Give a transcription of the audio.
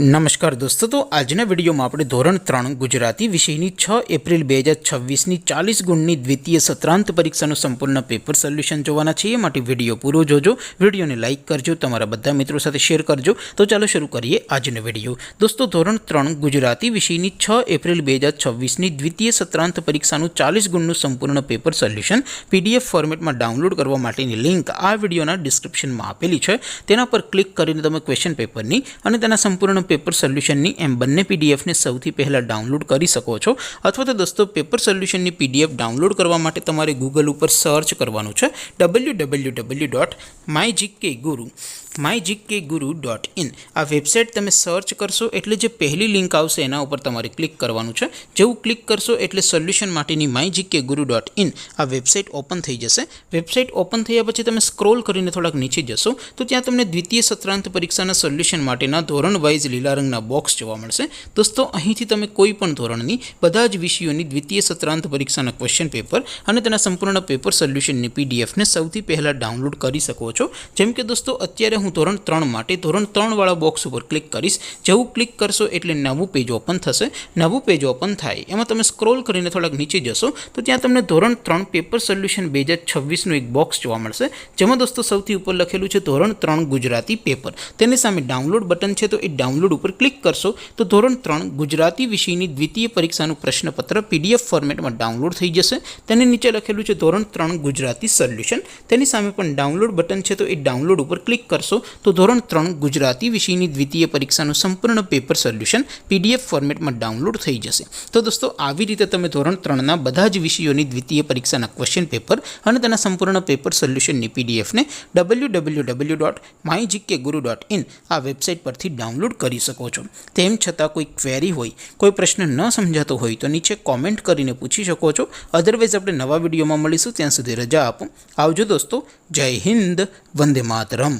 નમસ્કાર દોસ્તો, તો આજના વિડીયોમાં આપણે ધોરણ 3 ગુજરાતી વિષયની 6 એપ્રિલ 2026ની 40 ગુણની દ્વિતીય સત્રાંત પરીક્ષાનું સંપૂર્ણ પેપર સોલ્યુશન જોવાના છીએ। માટે વિડીયો પૂરો જોજો, વિડીયોને લાઇક કરજો, તમારા બધા મિત્રો સાથે શેર કરજો। તો ચાલો શરૂ કરીએ આજનો વિડીયો। દોસ્તો, ધોરણ 3 ગુજરાતી વિષયની 6 એપ્રિલ 2026ની દ્વિતીય સત્રાંત પરીક્ષાનું 40 ગુણનું સંપૂર્ણ પેપર સોલ્યુશન PDF ફોર્મેટમાં ડાઉનલોડ કરવા માટેની લિંક આ વિડીયોના ડિસ્ક્રિપ્શનમાં આપેલી છે। તેના પર ક્લિક કરીને તમે ક્વેશ્ચન પેપરની અને તેના સંપૂર્ણ પેપર સોલ્યુશનની એમ બંને પીડીએફને સૌથી પહેલાં ડાઉનલોડ કરી શકો છો। અથવા તો દોસ્તો, પેપર સોલ્યુશનની પીડીએફ ડાઉનલોડ કરવા માટે તમારે ગૂગલ ઉપર સર્ચ કરવાનું છે www.mygkguru.in। આ વેબસાઇટ તમે સર્ચ કરશો એટલે જે પહેલી લિંક આવશે એના ઉપર તમારે ક્લિક કરવાનું છે। જેવું ક્લિક કરશો એટલે સોલ્યુશન માટેની mygkguru.in આ વેબસાઇટ ઓપન થઈ જશે। વેબસાઇટ ઓપન થયા પછી તમે સ્ક્રોલ કરીને થોડાક નીચે જશો તો ત્યાં તમને દ્વિતીય સત્રાંત પરીક્ષાના સોલ્યુશન માટેના ધોરણ વાઇઝ લીલા રંગના બોક્સ જોવા મળશે। દોસ્તો, અહીંથી તમે કોઈ પણ ધોરણની બધા જ વિષયોની દ્વિતીય સત્રાંત પરીક્ષાના ક્વેશ્ચન પેપર અને તેના સંપૂર્ણ પેપર સોલ્યુશનની પીડીએફને સૌથી પહેલાં ડાઉનલોડ કરી શકો છો। જેમ કે દોસ્તો, અત્યારે હું ધોરણ 3 માટે ધોરણ 3 વાળા બોક્સ ઉપર ક્લિક કરીશ। જેવું ક્લિક કરશો એટલે નવું પેજ ઓપન થશે। નવું પેજ ઓપન થાય એમાં તમે સ્ક્રોલ કરીને થોડાક નીચે જશો તો ત્યાં તમને ધોરણ 3 પેપર સોલ્યુશન 2026નું એક બોક્સ જોવા મળશે। જેમાં દોસ્તો સૌથી ઉપર લખેલું છે ધોરણ 3 ગુજરાતી પેપર। તેની સામે ડાઉનલોડ બટન છે, તો એ ડાઉનલોડ ઉપર ક્લિક કરશો તો ધોરણ 3 ગુજરાતી વિષયની દ્વિતીય પરીક્ષાનું પ્રશ્નપત્ર PDF ફોર્મેટમાં ડાઉનલોડ થઈ જશે। તેની નીચે લખેલું છે ધોરણ 3 ગુજરાતી સોલ્યુશન। તેની સામે પણ ડાઉનલોડ બટન છે, તો એ ડાઉનલોડ ઉપર ક્લિક કરશો તો ધોરણ 3 ગુજરાતી વિષયની દ્વિતીય પરીક્ષાનું સંપૂર્ણ પેપર સોલ્યુશન PDF ફોર્મેટમાં ડાઉનલોડ થઈ જશે। તો દોસ્તો, આવી રીતે તમે ધોરણ 3ના બધા જ વિષયોની દ્વિતીય પરીક્ષાના ક્વેશ્ચન પેપર અને તેના સંપૂર્ણ પેપર સોલ્યુશનની પીડીએફને www.mygkguru.in આ વેબસાઇટ પરથી ડાઉનલોડ કરી શકો છો। તેમ છતાં કોઈ ક્વેરી હોય, કોઈ પ્રશ્ન ન સમજાતો હોય તો નીચે કોમેન્ટ કરીને પૂછી શકો છો। અધરવાઇઝ આપણે નવા વિડીયોમાં મળીશું, ત્યાં સુધી રજા આપો। આવજો દોસ્તો, જય હિન્દ, વંદે માતરમ।